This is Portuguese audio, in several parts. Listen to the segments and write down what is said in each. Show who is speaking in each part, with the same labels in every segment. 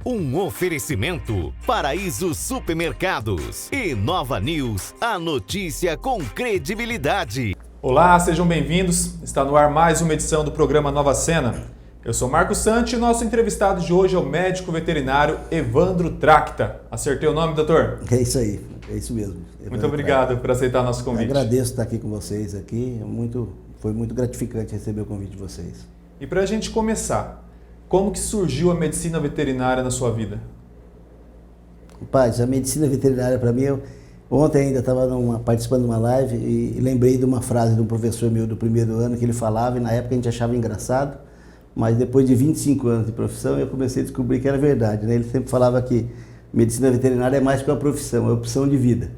Speaker 1: Um oferecimento Paraíso Supermercados e Nova News, a notícia com credibilidade.
Speaker 2: Olá, sejam bem-vindos. Está no ar mais uma edição do programa Nova Cena. Eu sou Marcos Santi e nosso entrevistado de hoje é o médico veterinário Evandro Tracta. Acertei o nome, doutor?
Speaker 3: É isso aí, é isso mesmo.
Speaker 2: Muito obrigado por aceitar nosso convite.
Speaker 3: Eu agradeço estar aqui com vocês aqui. Foi muito gratificante receber o convite de vocês.
Speaker 2: E para a gente começar, como que surgiu a medicina veterinária na sua vida?
Speaker 3: Rapaz, a medicina veterinária para mim, ontem ainda estava participando de uma live e lembrei de uma frase de um professor meu do primeiro ano que ele falava, e na época a gente achava engraçado, mas depois de 25 anos de profissão eu comecei a descobrir que era verdade, né? Ele sempre falava que medicina veterinária é mais que uma profissão, é opção de vida.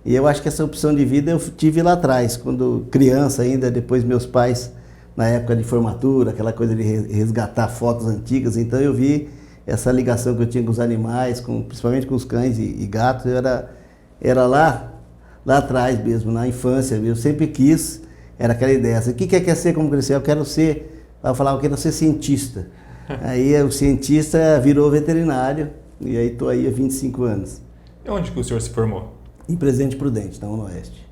Speaker 3: E eu acho que essa opção de vida eu tive lá atrás, quando criança ainda, depois meus pais, na época de formatura, aquela coisa de resgatar fotos antigas, então eu vi essa ligação que eu tinha com os animais, principalmente com os cães e gatos, era lá atrás mesmo, na infância, eu sempre quis, era aquela ideia, o que quer ser como crescer? Eu quero ser, eu falava, eu quero ser cientista. Aí o cientista virou veterinário, e aí estou aí há 25 anos.
Speaker 2: E onde que o senhor se formou?
Speaker 3: Em Presidente Prudente, na Oeste.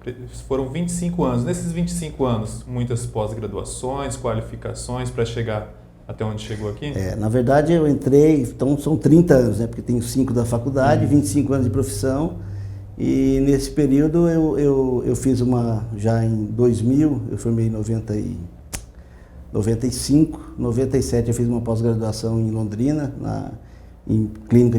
Speaker 2: Foram 25 anos. Nesses 25 anos, muitas pós-graduações, qualificações para chegar até onde chegou aqui?
Speaker 3: Na verdade eu entrei, então são 30 anos, né? Porque tenho 5 da faculdade, 25 anos de profissão. E nesse período eu fiz já em 2000, eu formei em 95, 97 eu fiz uma pós-graduação em Londrina, em clínica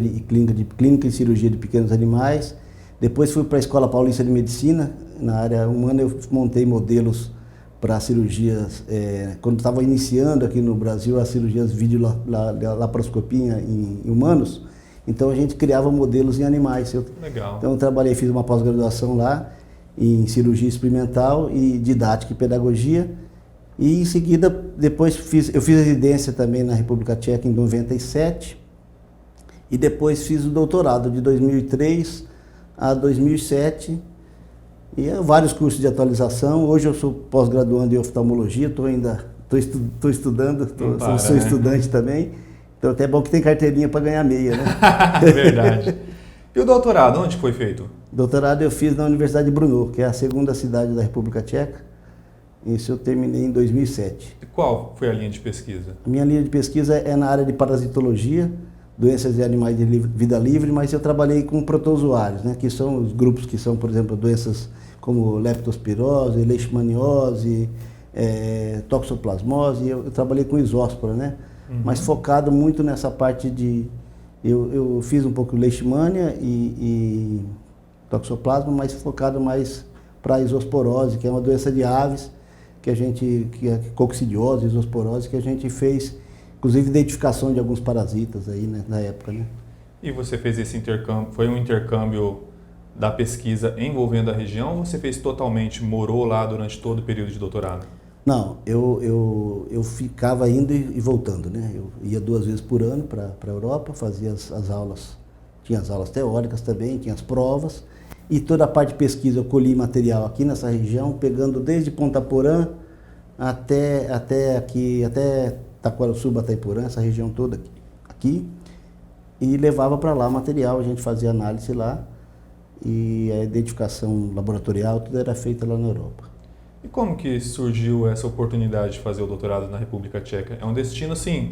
Speaker 3: e cirurgia de pequenos animais. Depois fui para a Escola Paulista de Medicina, na área humana eu montei modelos para cirurgias, quando estava iniciando aqui no Brasil as cirurgias videolaparoscopia em humanos, então a gente criava modelos em animais.
Speaker 2: Legal.
Speaker 3: Então eu fiz uma pós-graduação lá em cirurgia experimental e didática e pedagogia, e em seguida depois eu fiz residência também na República Tcheca em 97, e depois fiz o doutorado de 2003 a 2007, e vários cursos de atualização. Hoje eu sou pós-graduando em oftalmologia, estou estudando, sou estudante também, então até é bom que tem carteirinha para ganhar meia, né?
Speaker 2: Verdade. E o doutorado, onde foi feito?
Speaker 3: Doutorado eu fiz na Universidade de Brno, que é a segunda cidade da República Tcheca. Isso eu terminei em 2007.
Speaker 2: E qual foi a linha de pesquisa?
Speaker 3: A minha linha de pesquisa é na área de parasitologia, doenças de animais de vida livre, mas eu trabalhei com protozoários, né, que são os grupos que são, por exemplo, doenças como leptospirose, leishmaniose, toxoplasmose. Eu trabalhei com isóspora, né, mas focado muito nessa parte de... Eu fiz um pouco leishmania e toxoplasma, mas focado mais para a isosporose, que é uma doença de aves, que é coccidiose, isosporose, que a gente fez, inclusive identificação de alguns parasitas aí, né, na época, né?
Speaker 2: E você fez esse intercâmbio, foi um intercâmbio da pesquisa envolvendo a região, ou você fez totalmente, morou lá durante todo o período de doutorado?
Speaker 3: Não, eu ficava indo e voltando, né? Eu ia 2 vezes por ano para a Europa, fazia as aulas, tinha as aulas teóricas também, tinha as provas, e toda a parte de pesquisa eu colhi material aqui nessa região, pegando desde Ponta Porã até Taquarussuba, Itaiporã, essa região toda aqui, e levava para lá material, a gente fazia análise lá, e a identificação laboratorial, tudo era feita lá na Europa.
Speaker 2: E como que surgiu essa oportunidade de fazer o doutorado na República Tcheca? É um destino, assim,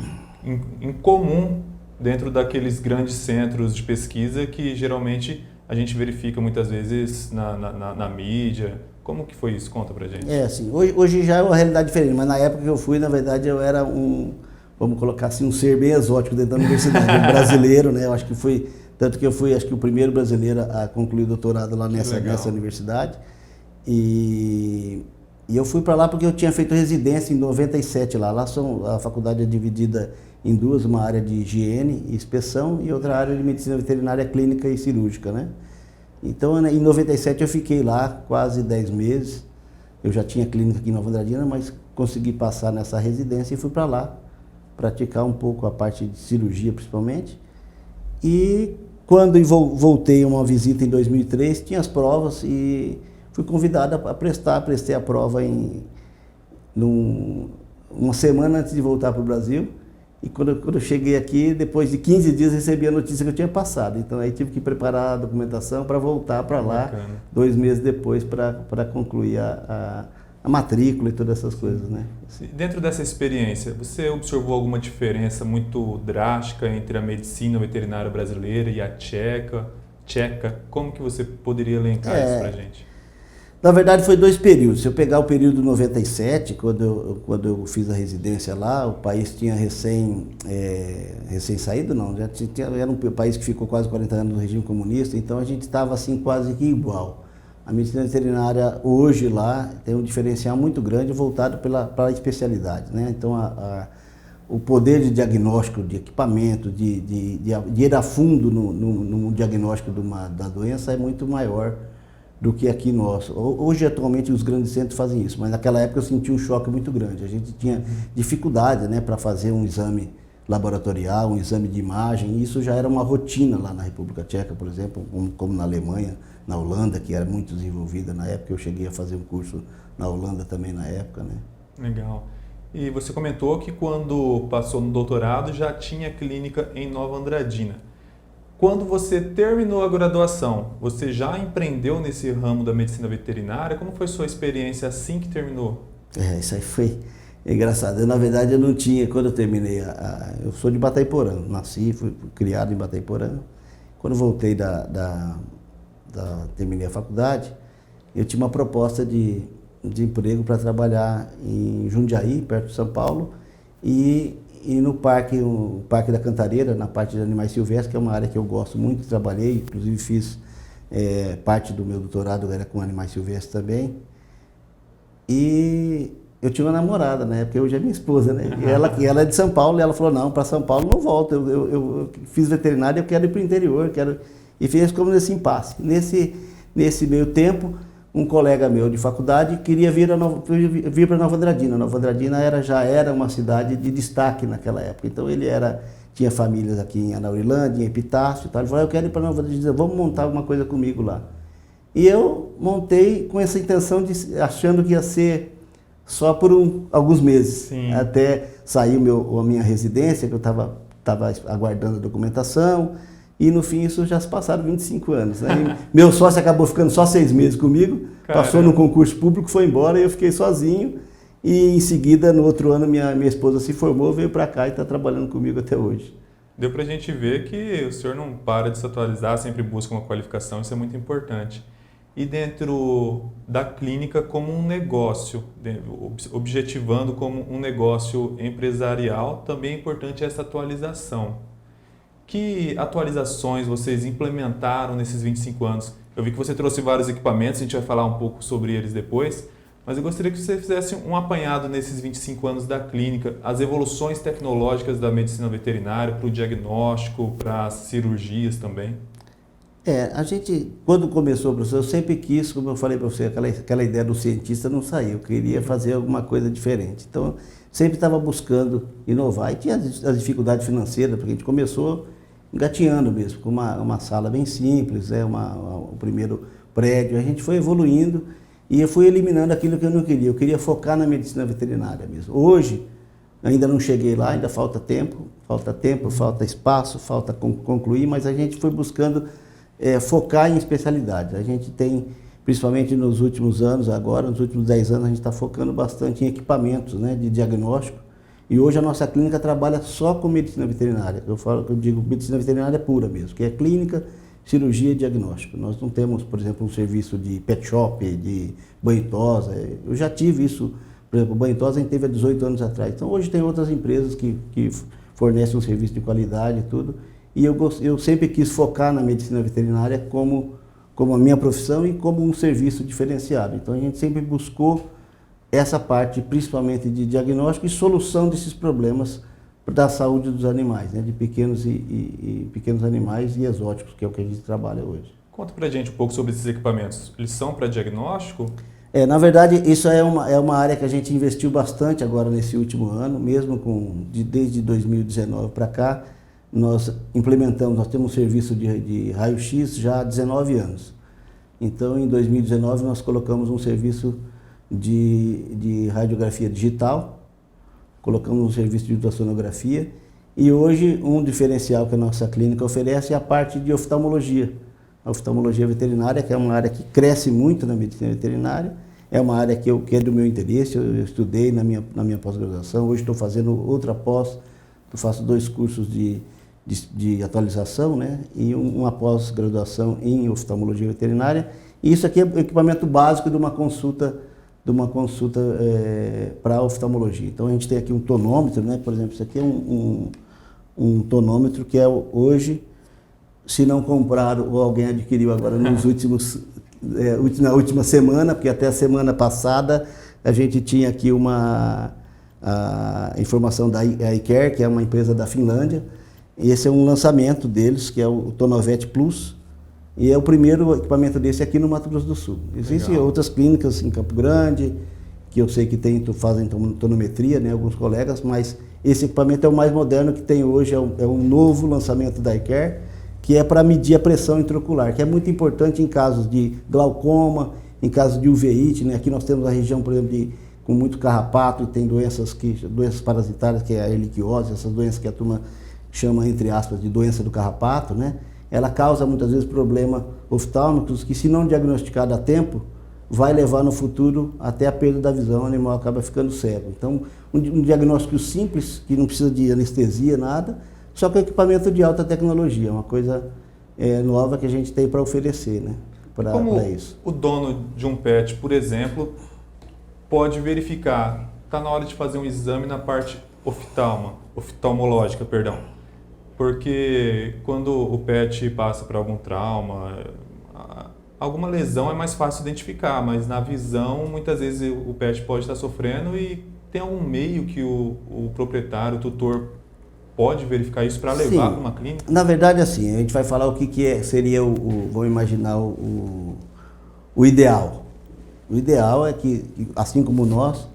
Speaker 2: incomum dentro daqueles grandes centros de pesquisa que geralmente a gente verifica muitas vezes na mídia. Como que foi isso? Conta pra gente.
Speaker 3: Assim, hoje já é uma realidade diferente, mas na época que eu fui, na verdade, eu era vamos colocar assim, um ser bem exótico dentro da universidade, um brasileiro, né? Eu acho que fui, tanto que eu fui, acho que o primeiro brasileiro a concluir o doutorado lá nessa universidade. E eu fui para lá porque eu tinha feito residência em 97 lá. Lá a faculdade é dividida em duas, uma área de higiene e inspeção e outra área de medicina veterinária clínica e cirúrgica, né? Então, em 97 eu fiquei lá quase 10 meses. Eu já tinha clínica aqui em Nova Andradina, mas consegui passar nessa residência e fui para lá praticar um pouco a parte de cirurgia, principalmente. E quando voltei uma visita em 2003, tinha as provas e fui convidado a prestei a prova uma semana antes de voltar para o Brasil. E quando eu cheguei aqui, depois de 15 dias, recebi a notícia que eu tinha passado. Então aí tive que preparar a documentação para voltar para lá,
Speaker 2: Bacana.
Speaker 3: 2 meses depois, para concluir a matrícula e todas essas coisas, né?
Speaker 2: Dentro dessa experiência, você observou alguma diferença muito drástica entre a medicina veterinária brasileira e a tcheca? Como que você poderia elencar isso para a gente?
Speaker 3: Na verdade, foi 2 períodos. Se eu pegar o período 97, quando eu fiz a residência lá, o país tinha recém saído, não, era um país que ficou quase 40 anos no regime comunista, então a gente estava assim quase que igual. A medicina veterinária hoje lá tem um diferencial muito grande voltado para a especialidade, né? Então o poder de diagnóstico, de equipamento, de ir a fundo no diagnóstico da doença é muito maior do que aqui nós. Hoje, atualmente, os grandes centros fazem isso, mas naquela época eu senti um choque muito grande. A gente tinha dificuldade, né, para fazer um exame laboratorial, um exame de imagem, e isso já era uma rotina lá na República Tcheca, por exemplo, como na Alemanha, na Holanda, que era muito desenvolvida na época. Eu cheguei a fazer um curso na Holanda também na época, né?
Speaker 2: Legal. E você comentou que quando passou no doutorado já tinha clínica em Nova Andradina. Quando você terminou a graduação, você já empreendeu nesse ramo da medicina veterinária? Como foi sua experiência assim que terminou?
Speaker 3: Isso aí foi engraçado. Na verdade, eu não tinha, quando eu terminei, eu sou de Batayporã, nasci, fui criado em Batayporã. Quando voltei terminei a faculdade, eu tinha uma proposta de emprego para trabalhar em Jundiaí, perto de São Paulo, e no o Parque da Cantareira, na parte de animais silvestres, que é uma área que eu gosto muito, trabalhei, inclusive fiz parte do meu doutorado era com animais silvestres também. E eu tinha uma namorada, né? Porque hoje é minha esposa, né? E ela é de São Paulo, e ela falou, não, para São Paulo não volto, eu fiz veterinária, eu quero ir para o interior, E fez como nesse impasse. Nesse meio tempo, um colega meu de faculdade queria vir para Nova Andradina. Nova Andradina já era uma cidade de destaque naquela época. Então ele tinha famílias aqui em Anaurilândia, em Epitácio e tal. Ele falou, eu quero ir para Nova Andradina, vamos montar alguma coisa comigo lá. E eu montei com essa intenção, achando que ia ser só por alguns meses.
Speaker 2: Sim.
Speaker 3: Até sair a minha residência, que eu estava aguardando a documentação. E no fim isso já se passaram 25 anos. Né? Meu sócio acabou ficando só 6 meses comigo, passou no concurso público, foi embora e eu fiquei sozinho. E em seguida, no outro ano, minha esposa se formou, veio para cá e está trabalhando comigo até hoje.
Speaker 2: Deu para a gente ver que o senhor não para de se atualizar, sempre busca uma qualificação, isso é muito importante. E dentro da clínica como um negócio, objetivando como um negócio empresarial, também é importante essa atualização. Que atualizações vocês implementaram nesses 25 anos? Eu vi que você trouxe vários equipamentos, a gente vai falar um pouco sobre eles depois, mas eu gostaria que você fizesse um apanhado nesses 25 anos da clínica, as evoluções tecnológicas da medicina veterinária para o diagnóstico, para as cirurgias também.
Speaker 3: A gente, quando começou o processo, eu sempre quis, como eu falei para você, aquela ideia do cientista não saiu, eu queria fazer alguma coisa diferente. Então, sempre estava buscando inovar e tinha as dificuldades financeiras, porque a gente começou engatinhando mesmo, com uma sala bem simples, o primeiro prédio. A gente foi evoluindo e eu fui eliminando aquilo que eu não queria. Eu queria focar na medicina veterinária mesmo. Hoje, ainda não cheguei lá, ainda falta tempo, falta espaço, falta concluir, mas a gente foi buscando focar em especialidades. A gente tem, principalmente nos últimos anos agora, nos últimos 10 anos, a gente está focando bastante em equipamentos, né, de diagnóstico. E hoje a nossa clínica trabalha só com medicina veterinária. Eu digo medicina veterinária pura mesmo, que é clínica, cirurgia e diagnóstico. Nós não temos, por exemplo, um serviço de pet shop, de banho-tosa. Eu já tive isso, por exemplo, banho-tosa a gente teve há 18 anos atrás. Então hoje tem outras empresas que fornecem um serviço de qualidade e tudo. E eu sempre quis focar na medicina veterinária como a minha profissão e como um serviço diferenciado. Então a gente sempre buscou essa parte, principalmente de diagnóstico e solução desses problemas da saúde dos animais, né? De pequenos e pequenos animais e exóticos, que é o que a gente trabalha hoje.
Speaker 2: Conta pra gente um pouco sobre esses equipamentos. Eles são para diagnóstico?
Speaker 3: Na verdade, isso é uma área que a gente investiu bastante agora nesse último ano, mesmo desde 2019 para cá. Nós temos um serviço de raio-x já há 19 anos. Então, em 2019, nós colocamos um serviço de radiografia digital, colocamos um serviço de ultrassonografia E hoje um diferencial que a nossa clínica oferece é a parte de oftalmologia. A oftalmologia veterinária, que é uma área que cresce muito na medicina veterinária, é uma área que é do meu interesse, eu estudei na minha pós-graduação, hoje estou fazendo outra pós, eu faço 2 cursos de atualização, né, e uma pós-graduação em oftalmologia veterinária. E isso aqui é o equipamento básico de uma consulta para oftalmologia. Então a gente tem aqui um tonômetro, né, por exemplo, isso aqui é um tonômetro que é hoje, se não compraram ou alguém adquiriu agora na última semana, porque até a semana passada a gente tinha aqui a informação da iCare, que é uma empresa da Finlândia. Esse é um lançamento deles, que é o Tonovet Plus, e é o primeiro equipamento desse aqui no Mato Grosso do Sul. Existem outras clínicas em Campo Grande, que eu sei que fazem tonometria, né, alguns colegas, mas esse equipamento é o mais moderno que tem hoje, é um novo lançamento da iCare, que é para medir a pressão intraocular, que é muito importante em casos de glaucoma, em casos de uveíte, né? Aqui nós temos a região, por exemplo, com muito carrapato, e tem doenças parasitárias, que é a erliquiose, essas doenças que a turma chama, entre aspas, de doença do carrapato, né? Ela causa muitas vezes problemas oftálmicos que, se não diagnosticado a tempo, vai levar no futuro até a perda da visão, o animal acaba ficando cego. Então, um diagnóstico simples, que não precisa de anestesia, nada, só que é equipamento de alta tecnologia, uma coisa nova que a gente tem para oferecer, né? Para isso.
Speaker 2: O dono de um pet, por exemplo, pode verificar, está na hora de fazer um exame na parte oftalmológica, perdão. Porque quando o pet passa por algum trauma, alguma lesão é mais fácil identificar, mas na visão, muitas vezes o pet pode estar sofrendo e tem algum meio que o proprietário, o tutor, pode verificar isso para levar para uma clínica?
Speaker 3: Na verdade, assim, a gente vai falar o que seria vamos imaginar o ideal. O ideal é que, assim como nós,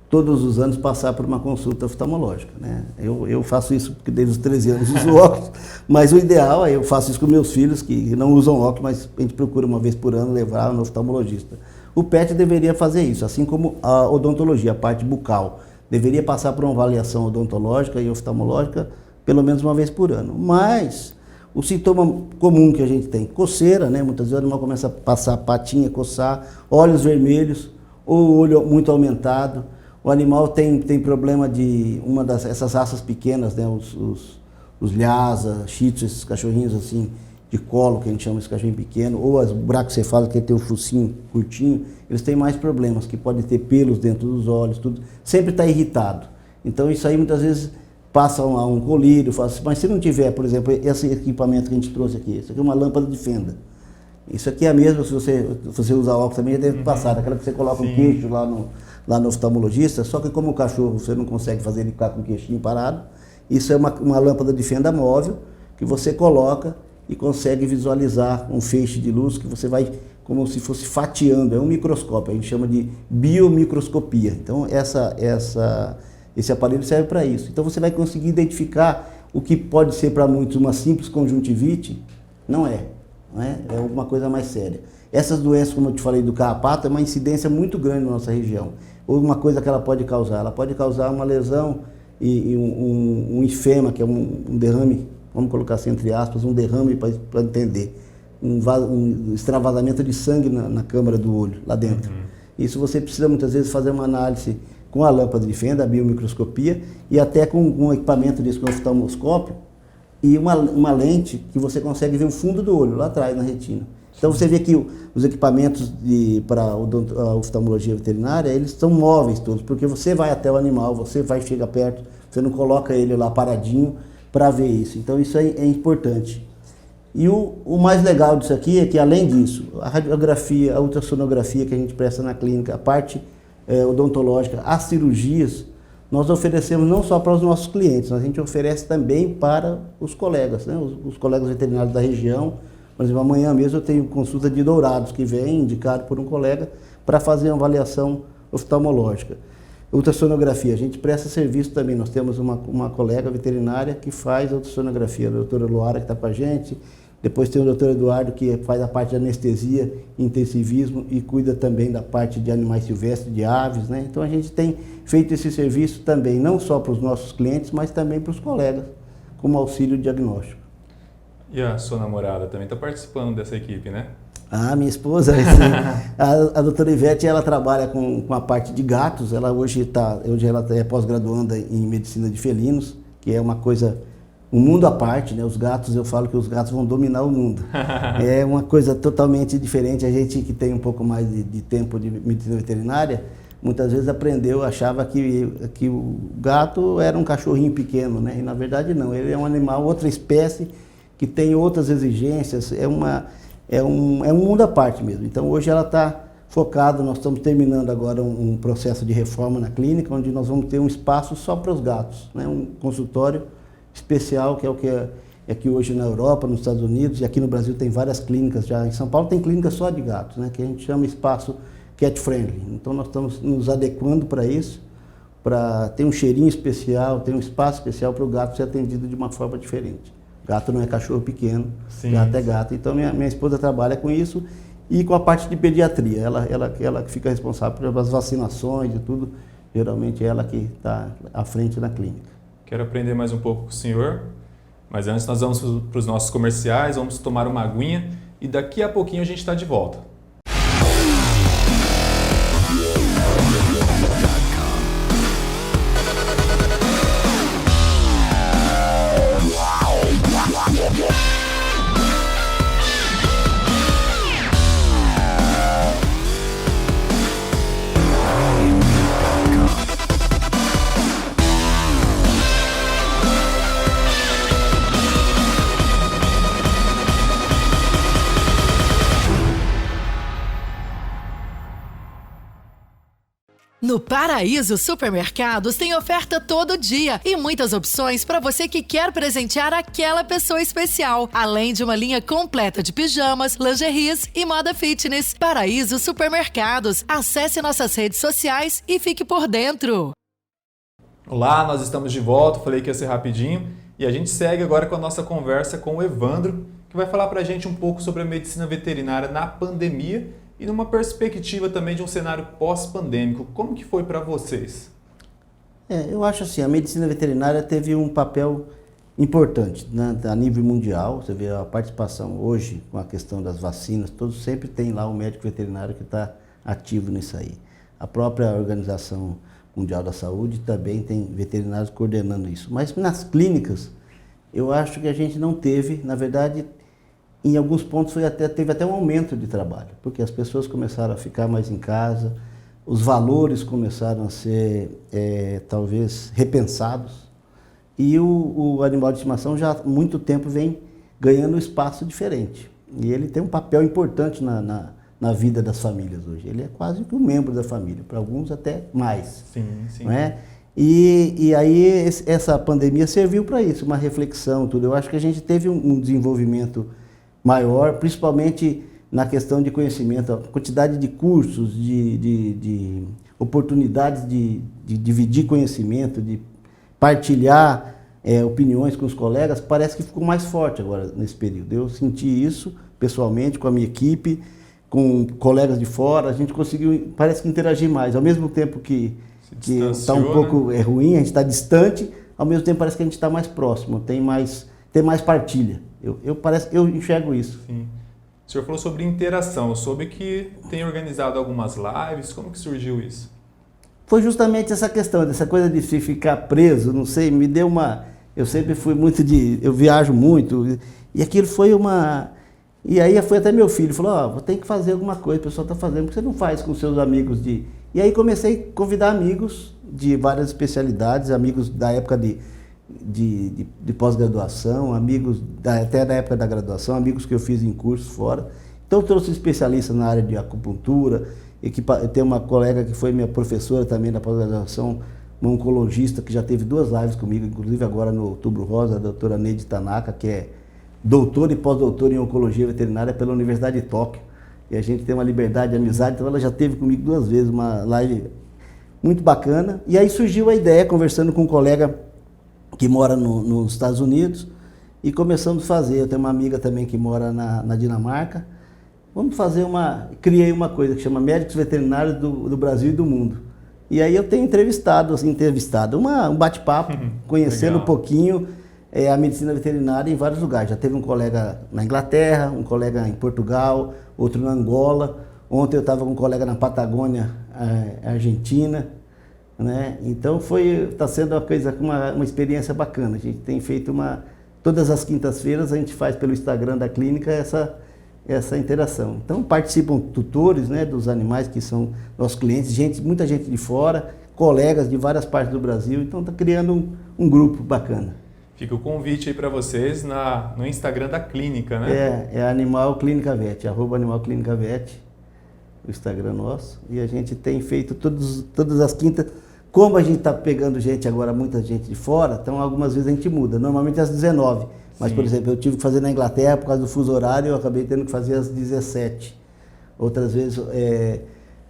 Speaker 3: todos os anos passar por uma consulta oftalmológica, né? Eu faço isso porque desde os 13 anos uso óculos, mas o ideal é, eu faço isso com meus filhos que não usam óculos, mas a gente procura uma vez por ano levar no oftalmologista. O pet deveria fazer isso, assim como a odontologia, a parte bucal. Deveria passar por uma avaliação odontológica e oftalmológica pelo menos uma vez por ano. Mas o sintoma comum que a gente tem, coceira, né? Muitas vezes o animal começa a passar patinha, coçar, olhos vermelhos, ou olho muito aumentado. O animal tem problema de essas raças pequenas, né? Os Lhasa, Shih Tzu, esses cachorrinhos assim de colo, que a gente chama esse cachorrinho pequeno, ou as bracocefálicas, que tem o focinho curtinho, eles têm mais problemas, que podem ter pelos dentro dos olhos, tudo. Sempre está irritado. Então isso aí muitas vezes passa a um colírio, mas se não tiver, por exemplo, esse equipamento que a gente trouxe aqui, isso aqui é uma lâmpada de fenda. Isso aqui é a mesma, se você usar óculos também, já deve passar, aquela que você coloca o queixo lá no oftalmologista, só que como o cachorro você não consegue fazer ele ficar com o queixinho parado, isso é uma lâmpada de fenda móvel que você coloca e consegue visualizar um feixe de luz que você vai como se fosse fatiando, é um microscópio, a gente chama de biomicroscopia. Então esse aparelho serve para isso. Então você vai conseguir identificar o que pode ser para muitos uma simples conjuntivite, não é alguma coisa mais séria. Essas doenças, como eu te falei do carrapato, é uma incidência muito grande na nossa região. Ou uma coisa que ela pode causar uma lesão e um ifema, que é um derrame, vamos colocar assim entre aspas, um derrame para entender, um extravasamento de sangue na câmara do olho, lá dentro. Isso você precisa muitas vezes fazer uma análise com a lâmpada de fenda, a biomicroscopia, e até com um equipamento desse, com um oftalmoscópio, e uma lente que você consegue ver o fundo do olho, lá atrás, na retina. Então você vê que os equipamentos para a oftalmologia veterinária, eles são móveis todos, porque você vai até o animal, você chegar perto, você não coloca ele lá paradinho para ver isso. Então isso é importante. E o mais legal disso aqui é que, além disso, a radiografia, a ultrassonografia que a gente presta na clínica, a parte odontológica, as cirurgias, nós oferecemos não só para os nossos clientes, mas a gente oferece também para os colegas, né? Os colegas veterinários da região. Por exemplo, amanhã mesmo eu tenho consulta de Dourados, que vem indicado por um colega para fazer uma avaliação oftalmológica. Ultrassonografia, a gente presta serviço também, nós temos uma colega veterinária que faz a ultrassonografia, a doutora Luara, que está com a gente, depois tem o doutor Eduardo, que faz a parte de anestesia e intensivismo e cuida também da parte de animais silvestres, de aves, né? Então a gente tem feito esse serviço também, não só para os nossos clientes, mas também para os colegas como auxílio diagnóstico.
Speaker 2: E a sua namorada também está participando dessa equipe, né?
Speaker 3: Minha esposa, a doutora Ivete, ela trabalha com a parte de gatos, ela hoje ela é pós-graduanda em medicina de felinos, que é uma coisa, um mundo à parte, né? Os gatos, eu falo que os gatos vão dominar o mundo. É uma coisa totalmente diferente. A gente que tem um pouco mais de tempo de medicina veterinária, muitas vezes achava que o gato era um cachorrinho pequeno, né? E na verdade não, ele é um animal, outra espécie, que tem outras exigências, é um mundo à parte mesmo. Então hoje ela está focada, nós estamos terminando agora um processo de reforma na clínica, onde nós vamos ter um espaço só para os gatos, né? Um consultório especial, que é o que é aqui hoje na Europa, nos Estados Unidos, e aqui no Brasil tem várias clínicas já. Em São Paulo tem clínica só de gatos, né? Que a gente chama espaço cat friendly. Então nós estamos nos adequando para isso, para ter um cheirinho especial, ter um espaço especial para o gato ser atendido de uma forma diferente. Gato não é cachorro pequeno, sim, gato é gato. Então minha esposa trabalha com isso e com a parte de pediatria. Ela que fica responsável pelas vacinações e tudo. Geralmente ela que está à frente na clínica.
Speaker 2: Quero aprender mais um pouco com o senhor, mas antes nós vamos para os nossos comerciais, vamos tomar uma aguinha e daqui a pouquinho a gente está de volta.
Speaker 4: No Paraíso Supermercados tem oferta todo dia e muitas opções para você que quer presentear aquela pessoa especial, além de uma linha completa de pijamas, lingeries e moda fitness. Paraíso Supermercados. Acesse nossas redes sociais e fique por dentro.
Speaker 2: Olá, nós estamos de volta, falei que ia ser rapidinho e a gente segue agora com a nossa conversa com o Evandro, que vai falar para a gente um pouco sobre a medicina veterinária na pandemia e numa perspectiva também de um cenário pós-pandêmico. Como que foi para vocês?
Speaker 3: Eu acho assim, a medicina veterinária teve um papel importante, né, a nível mundial. Você vê a participação hoje com a questão das vacinas, todos sempre tem lá um médico veterinário que está ativo nisso aí. A própria Organização Mundial da Saúde também tem veterinários coordenando isso. Mas nas clínicas, eu acho que a gente não teve, na verdade, em alguns pontos teve até um aumento de trabalho, porque as pessoas começaram a ficar mais em casa, os valores começaram a ser, talvez, repensados, e o animal de estimação já há muito tempo vem ganhando um espaço diferente. E ele tem um papel importante na vida das famílias hoje. Ele é quase que um membro da família, para alguns até mais.
Speaker 2: Sim, sim.
Speaker 3: Não é? E aí essa pandemia serviu para isso, uma reflexão, tudo. Eu acho que a gente teve um desenvolvimento maior, principalmente na questão de conhecimento, a quantidade de cursos, de oportunidades de dividir conhecimento, de partilhar opiniões com os colegas, parece que ficou mais forte agora nesse período. Eu senti isso pessoalmente com a minha equipe, com colegas de fora, a gente conseguiu, parece que interagir mais, ao mesmo tempo que está um pouco ruim, a gente está distante, ao mesmo tempo parece que a gente está mais próximo, tem mais partilha. Eu enxergo isso.
Speaker 2: Sim. O senhor falou sobre interação. Eu soube que tem organizado algumas lives. Como que surgiu isso?
Speaker 3: Foi justamente essa questão, dessa coisa de se ficar preso, não sei, me deu uma... Eu sempre fui muito eu viajo muito, e aquilo foi uma... E aí foi até meu filho, falou, vou ter que fazer alguma coisa, o pessoal está fazendo, porque você não faz com seus amigos de... E aí comecei a convidar amigos de várias especialidades, amigos da época de pós-graduação, amigos até da época da graduação, amigos que eu fiz em cursos fora. Então eu trouxe especialistas na área de acupuntura, tem uma colega que foi minha professora também da pós-graduação, uma oncologista que já teve 2 lives comigo, inclusive agora no Outubro Rosa, a doutora Neide Tanaka, que é doutora e pós-doutora em oncologia veterinária pela Universidade de Tóquio. E a gente tem uma liberdade de amizade, então ela já teve comigo 2 vezes, uma live muito bacana. E aí surgiu a ideia, conversando com um colega que mora nos Estados Unidos, e começamos a fazer. Eu tenho uma amiga também que mora na Dinamarca. Vamos fazer criei uma coisa que chama Médicos Veterinários do Brasil e do Mundo. E aí eu tenho entrevistado um bate-papo, conhecendo legal. Um pouquinho a medicina veterinária em vários lugares. Já teve um colega na Inglaterra, um colega em Portugal, outro na Angola. Ontem eu estava com um colega na Patagônia, Argentina, né? Então está sendo uma experiência bacana. A gente tem feito todas as quintas-feiras a gente faz pelo Instagram da clínica essa interação. Então participam tutores, né, dos animais que são nossos clientes, muita gente de fora, colegas de várias partes do Brasil. Então está criando um grupo bacana.
Speaker 2: Fica o convite aí para vocês no Instagram da clínica, né?
Speaker 3: É Animal Clínica Vet, @Animal Clínica Vet, o Instagram nosso. E a gente tem feito todas as quintas. Como a gente está pegando gente agora, muita gente de fora, então algumas vezes a gente muda. Normalmente às 19. Mas, por exemplo, eu tive que fazer na Inglaterra por causa do fuso horário, eu acabei tendo que fazer às 17. Outras vezes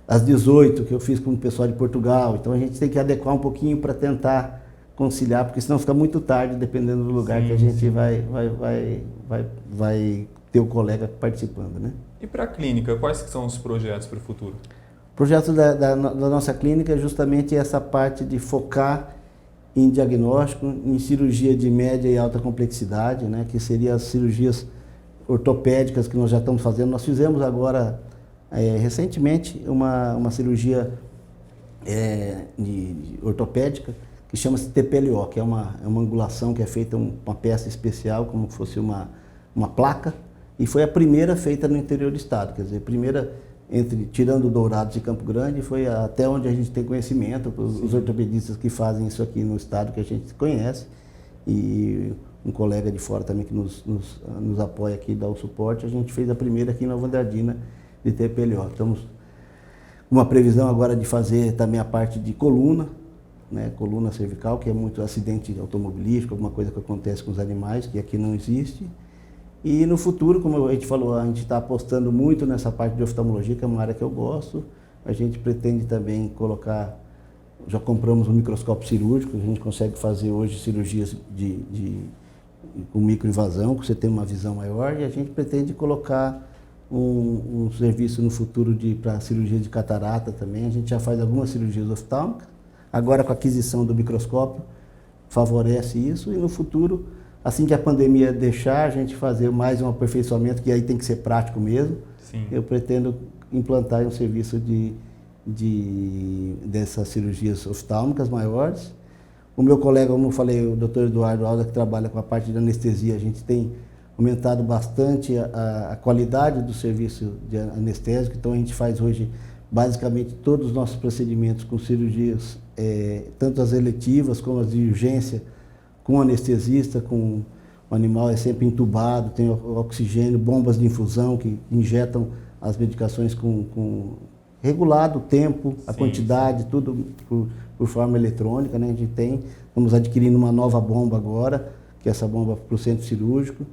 Speaker 3: às 18, que eu fiz com o pessoal de Portugal. Então a gente tem que adequar um pouquinho para tentar conciliar, porque senão fica muito tarde, dependendo do lugar que a gente vai ter o colega participando, né?
Speaker 2: E para a clínica, quais que são os projetos para o futuro?
Speaker 3: O projeto da nossa clínica é justamente essa parte de focar em diagnóstico, em cirurgia de média e alta complexidade, né, que seriam as cirurgias ortopédicas que nós já estamos fazendo. Nós fizemos agora, recentemente, uma cirurgia ortopédica que chama-se TPLO, que é uma angulação que é feita uma peça especial, como se fosse uma placa, e foi a primeira feita no interior do estado, quer dizer, a primeira tirando Dourados e Campo Grande, foi até onde a gente tem conhecimento, os ortopedistas que fazem isso aqui no estado que a gente conhece, e um colega de fora também que nos apoia aqui, dá o suporte. A gente fez a primeira aqui em Nova Andradina de TPLO. Estamos com uma previsão agora de fazer também a parte de coluna, né, coluna cervical, que é muito acidente automobilístico, alguma coisa que acontece com os animais, que aqui não existe. E no futuro, como a gente falou, a gente está apostando muito nessa parte de oftalmologia, que é uma área que eu gosto. A gente pretende também já compramos um microscópio cirúrgico, a gente consegue fazer hoje cirurgias com microinvasão, que você tem uma visão maior, e a gente pretende colocar um serviço no futuro para cirurgia de catarata também. A gente já faz algumas cirurgias oftálmicas, agora com a aquisição do microscópio favorece isso, e no futuro, assim que a pandemia deixar, a gente fazer mais um aperfeiçoamento, que aí tem que ser prático mesmo. Sim. Eu pretendo implantar um serviço dessas cirurgias oftálmicas maiores. O meu colega, como eu falei, o Dr. Eduardo Alda, que trabalha com a parte de anestesia, a gente tem aumentado bastante a qualidade do serviço de anestésico. Então a gente faz hoje basicamente todos os nossos procedimentos com cirurgias, tanto as eletivas como as de urgência, com anestesista, o animal é sempre entubado, tem oxigênio, bombas de infusão que injetam as medicações com regulado o tempo, a quantidade, tudo por forma eletrônica, né? Estamos adquirindo uma nova bomba agora, que é essa bomba para o centro cirúrgico,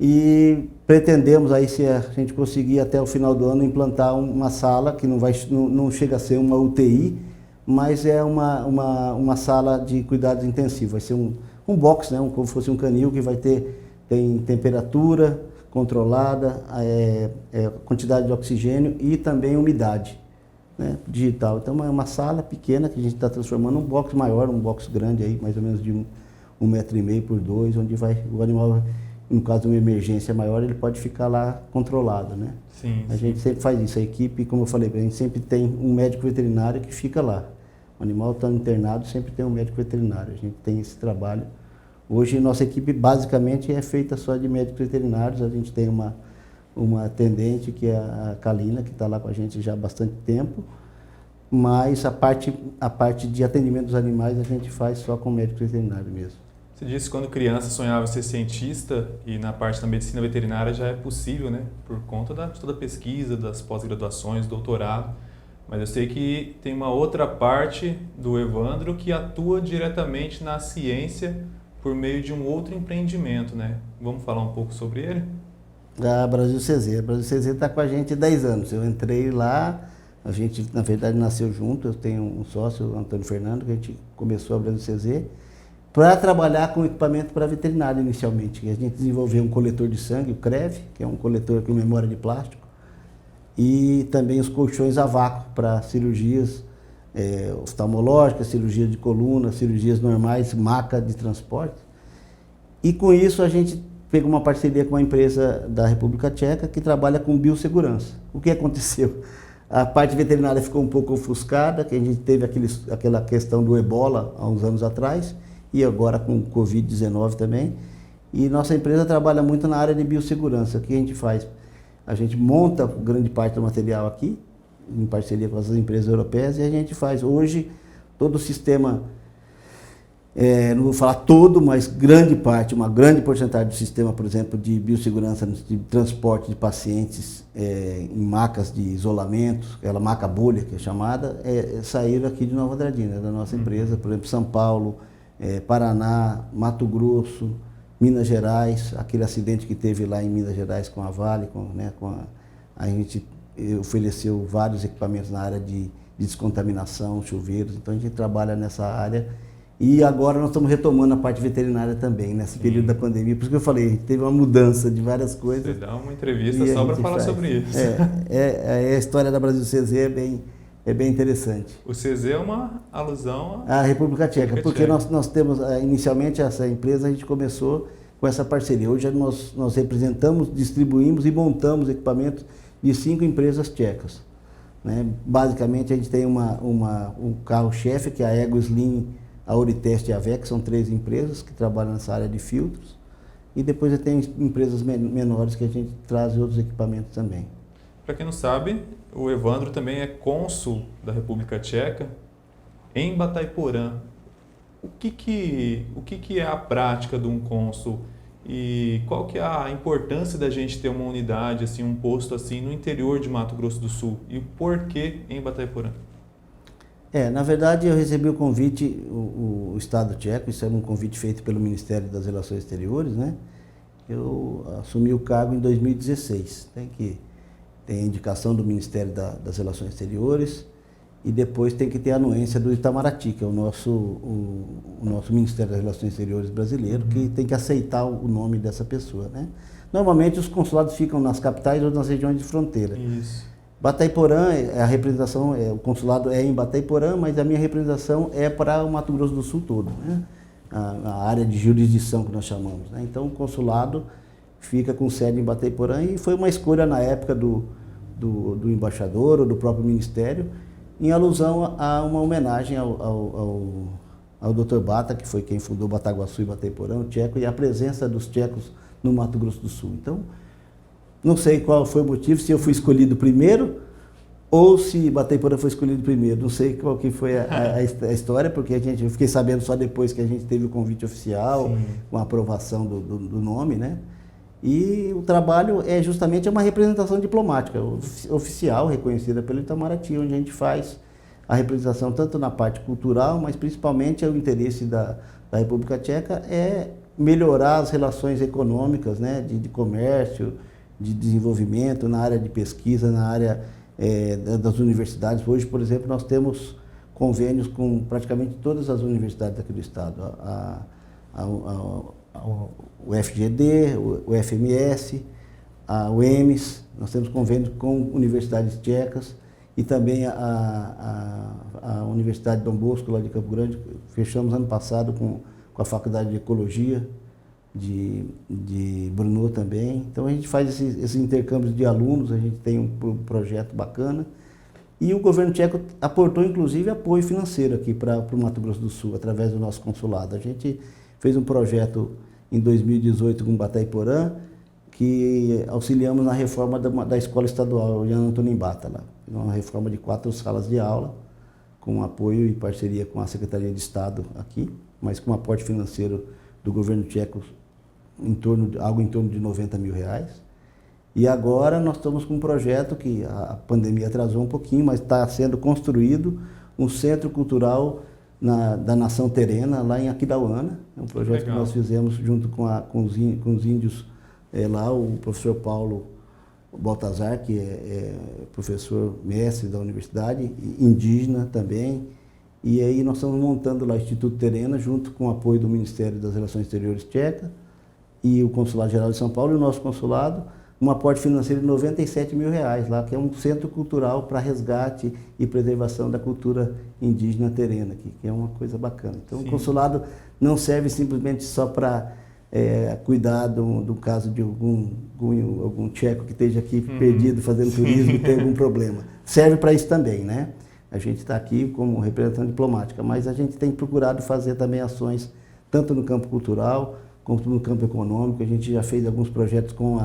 Speaker 3: e pretendemos aí, se a gente conseguir até o final do ano, implantar uma sala que não chega a ser uma UTI, mas é uma sala de cuidados intensivos. Vai ser um box, né, como se fosse um canil, que tem temperatura controlada, quantidade de oxigênio e também umidade, né, digital. Então é uma sala pequena que a gente está transformando num box maior, um box grande, aí, mais ou menos de 1,5 m por 2, onde o animal, no caso de uma emergência maior, ele pode ficar lá controlado, né? Sim. A gente sempre faz isso, a equipe, como eu falei, a gente sempre tem um médico veterinário que fica lá. O animal está internado, sempre tem um médico veterinário. A gente tem esse trabalho. Hoje, nossa equipe basicamente é feita só de médicos veterinários. A gente tem uma atendente, que é a Kalina, que está lá com a gente já há bastante tempo. Mas a parte de atendimento dos animais a gente faz só com médico veterinário mesmo.
Speaker 2: Você disse que quando criança sonhava ser cientista, e na parte da medicina veterinária já é possível, né? Por conta de toda a pesquisa, das pós-graduações, doutorado. Mas eu sei que tem uma outra parte do Evandro que atua diretamente na ciência por meio de um outro empreendimento, né? Vamos falar um pouco sobre ele?
Speaker 3: A Brasil CZ. A Brasil CZ está com a gente há 10 anos. Eu entrei lá, a gente, na verdade, nasceu junto. Eu tenho um sócio, o Antônio Fernando, que a gente começou a Brasil CZ para trabalhar com equipamento para veterinário inicialmente. A gente desenvolveu um coletor de sangue, o CREV, que é um coletor com memória de plástico, e também os colchões a vácuo para cirurgias oftalmológicas, cirurgia de coluna, cirurgias normais, maca de transporte. E com isso a gente pegou uma parceria com uma empresa da República Tcheca que trabalha com biossegurança. O que aconteceu? A parte veterinária ficou um pouco ofuscada, que a gente teve aquela questão do ebola há uns anos atrás, e agora com o Covid-19 também. E nossa empresa trabalha muito na área de biossegurança. O que a gente faz? A gente monta grande parte do material aqui, em parceria com as empresas europeias, e a gente faz hoje todo o sistema, não vou falar todo, mas grande parte, uma grande porcentagem do sistema, por exemplo, de biossegurança, de transporte de pacientes em macas de isolamento, aquela maca bolha que é chamada, saíram aqui de Nova Andradina, da nossa empresa, por exemplo, São Paulo, Paraná, Mato Grosso, Minas Gerais, aquele acidente que teve lá em Minas Gerais com a Vale, a gente ofereceu vários equipamentos na área de descontaminação, chuveiros, então a gente trabalha nessa área. E agora nós estamos retomando a parte veterinária também, nesse período da pandemia. Por isso que eu falei, a gente teve uma mudança de várias coisas.
Speaker 2: Você dá uma entrevista só para falar sobre isso.
Speaker 3: A história da Brasil CZ é bem interessante.
Speaker 2: O CZ é uma alusão
Speaker 3: à República Tcheca, porque nós temos, inicialmente, essa empresa, a gente começou com essa parceria. Hoje nós representamos, distribuímos e montamos equipamentos de 5 empresas tchecas. Né? Basicamente, a gente tem um carro-chefe, que é a Ego Slim, a Oritest e a VEC, são 3 empresas que trabalham nessa área de filtros. E depois tem empresas menores que a gente traz outros equipamentos também.
Speaker 2: Para quem não sabe, o Evandro também é cônsul da República Tcheca em Batayporã. O que é a prática de um cônsul e qual que é a importância da gente ter uma unidade, assim, um posto assim no interior de Mato Grosso do Sul e por que em Batayporã?
Speaker 3: Na verdade eu recebi o convite, o Estado tcheco, isso é um convite feito pelo Ministério das Relações Exteriores, né? Eu assumi o cargo em 2016, tem a indicação do Ministério das Relações Exteriores e depois tem que ter a anuência do Itamaraty, que é o nosso Ministério das Relações Exteriores brasileiro, que tem que aceitar o nome dessa pessoa, né? Normalmente os consulados ficam nas capitais ou nas regiões de fronteira.
Speaker 2: Isso.
Speaker 3: Batayporã, a representação, o consulado é em Batayporã, mas a minha representação é para o Mato Grosso do Sul todo, né? A área de jurisdição que nós chamamos, né? Então o consulado fica com sede em Batayporã e foi uma escolha na época do embaixador ou do próprio ministério, em alusão a uma homenagem ao Dr. Bata, que foi quem fundou Bataguaçu e Batayporã, o tcheco, e a presença dos tchecos no Mato Grosso do Sul. Então, não sei qual foi o motivo, se eu fui escolhido primeiro ou se Batayporã foi escolhido primeiro. Não sei qual que foi a história, porque eu fiquei sabendo só depois que a gente teve o convite oficial, com a aprovação do nome, né? E o trabalho é justamente uma representação diplomática oficial, reconhecida pelo Itamaraty, onde a gente faz a representação tanto na parte cultural, mas principalmente o interesse da República Tcheca é melhorar as relações econômicas, né, de comércio, de desenvolvimento, na área de pesquisa, na área das universidades. Hoje, por exemplo, nós temos convênios com praticamente todas as universidades aqui do estado. O FGD, o FMS, o EMS, nós temos convênios com universidades tchecas e também a Universidade Dom Bosco, lá de Campo Grande. Fechamos ano passado com a Faculdade de Ecologia de Brno também. Então a gente faz esses intercâmbios de alunos, a gente tem um projeto bacana. E o governo tcheco aportou inclusive apoio financeiro aqui para o Mato Grosso do Sul, através do nosso consulado. A gente fez um projeto em 2018 com Batayporã, que auxiliamos na reforma da escola estadual Jan Antonin Bata, lá. Uma reforma de 4 salas de aula, com apoio e parceria com a Secretaria de Estado aqui, mas com aporte financeiro do governo tcheco, algo em torno de R$90 mil. E agora nós estamos com um projeto que a pandemia atrasou um pouquinho, mas está sendo construído um centro cultural da nação terena, lá em Aquidauana. É um projeto que nós fizemos junto com os índios lá, o professor Paulo Baltazar, que é professor mestre da universidade, indígena também. E aí nós estamos montando lá o Instituto Terena, junto com o apoio do Ministério das Relações Exteriores tcheca e o Consulado Geral de São Paulo e o nosso consulado, um aporte financeiro de R$97 mil lá, que é um centro cultural para resgate e preservação da cultura indígena terena, que é uma coisa bacana. Então, sim, o consulado não serve simplesmente só para cuidar do caso de algum tcheco que esteja aqui perdido fazendo turismo e tem algum problema. Serve para isso também, né? A gente está aqui como representante diplomática, mas a gente tem procurado fazer também ações tanto no campo cultural quanto no campo econômico. A gente já fez alguns projetos com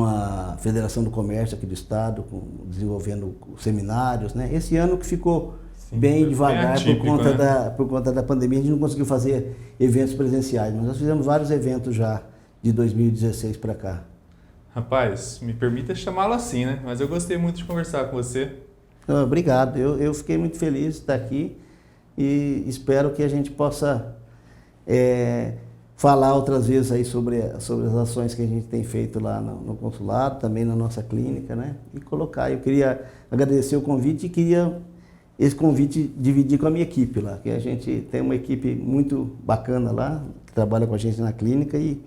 Speaker 3: a Federação do Comércio aqui do Estado, desenvolvendo seminários, né? Esse ano que ficou bem devagar, bem atípico, por conta da pandemia, a gente não conseguiu fazer eventos presenciais, mas nós fizemos vários eventos já de 2016 para cá.
Speaker 2: Rapaz, me permita chamá-lo assim, né? Mas eu gostei muito de conversar com você.
Speaker 3: Obrigado, eu fiquei muito feliz de estar aqui e espero que a gente possa falar outras vezes aí sobre as ações que a gente tem feito lá no consulado, também na nossa clínica, né? E colocar, eu queria agradecer o convite e queria esse convite dividir com a minha equipe lá, que a gente tem uma equipe muito bacana lá, que trabalha com a gente na clínica e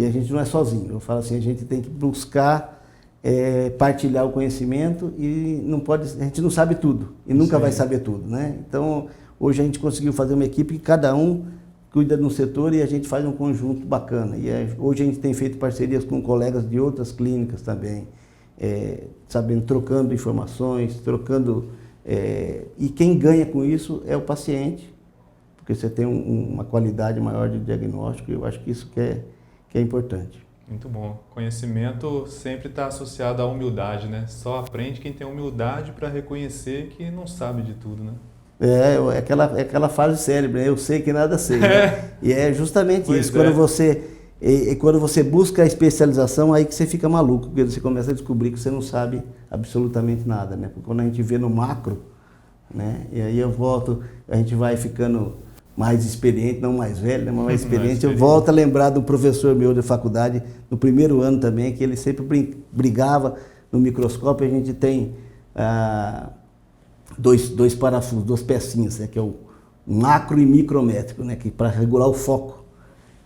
Speaker 3: a gente não é sozinho. Eu falo assim, a gente tem que buscar partilhar o conhecimento e a gente não sabe tudo e nunca vai saber tudo, né? Então, hoje a gente conseguiu fazer uma equipe que cada um cuida de um setor e a gente faz um conjunto bacana. E hoje a gente tem feito parcerias com colegas de outras clínicas também, trocando informações, e quem ganha com isso é o paciente, porque você tem uma qualidade maior de diagnóstico e eu acho que isso que é importante.
Speaker 2: Muito bom. Conhecimento sempre está associado à humildade, né? Só aprende quem tem humildade para reconhecer que não sabe de tudo, né?
Speaker 3: É aquela fase cérebro, né? Eu sei que nada sei. Né? E é justamente isso. Quando você busca a especialização, aí que você fica maluco, porque você começa a descobrir que você não sabe absolutamente nada, né? Porque quando a gente vê no macro, né? E aí a gente vai ficando mais experiente, não mais velho, né? Mas mais experiente. Eu volto a lembrar do professor meu da faculdade, no primeiro ano também, que ele sempre brigava no microscópio. A gente tem dois parafusos, duas pecinhas, né? Que é o macro e micrométrico, né? Que para regular o foco.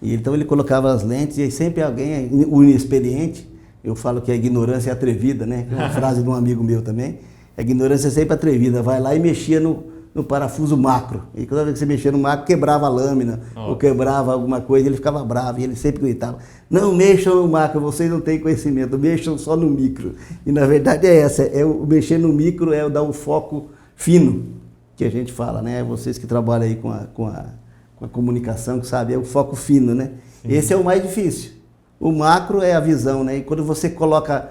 Speaker 3: E então ele colocava as lentes e aí sempre alguém, o inexperiente, eu falo que a ignorância é atrevida, né? É uma frase de um amigo meu também. A ignorância é sempre atrevida, vai lá e mexia no parafuso macro. E toda vez que você mexia no macro, quebrava a lâmina, ou quebrava alguma coisa, ele ficava bravo, e ele sempre gritava, não mexam no macro, vocês não têm conhecimento, mexam só no micro. E na verdade é essa, o mexer no micro é dar um foco fino, que a gente fala, né? Vocês que trabalham aí com a comunicação, que sabe, é o foco fino, né? Sim. Esse é o mais difícil. O macro é a visão, né? E quando você coloca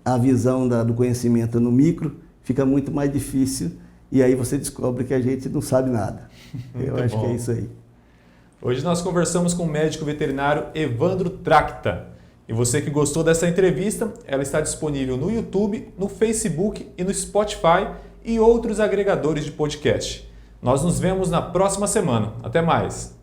Speaker 3: a visão do conhecimento no micro, fica muito mais difícil e aí você descobre que a gente não sabe nada. Eu acho que é isso aí.
Speaker 2: Hoje nós conversamos com o médico veterinário Evandro Tracta. E você que gostou dessa entrevista, ela está disponível no YouTube, no Facebook e no Spotify e outros agregadores de podcast. Nós nos vemos na próxima semana. Até mais!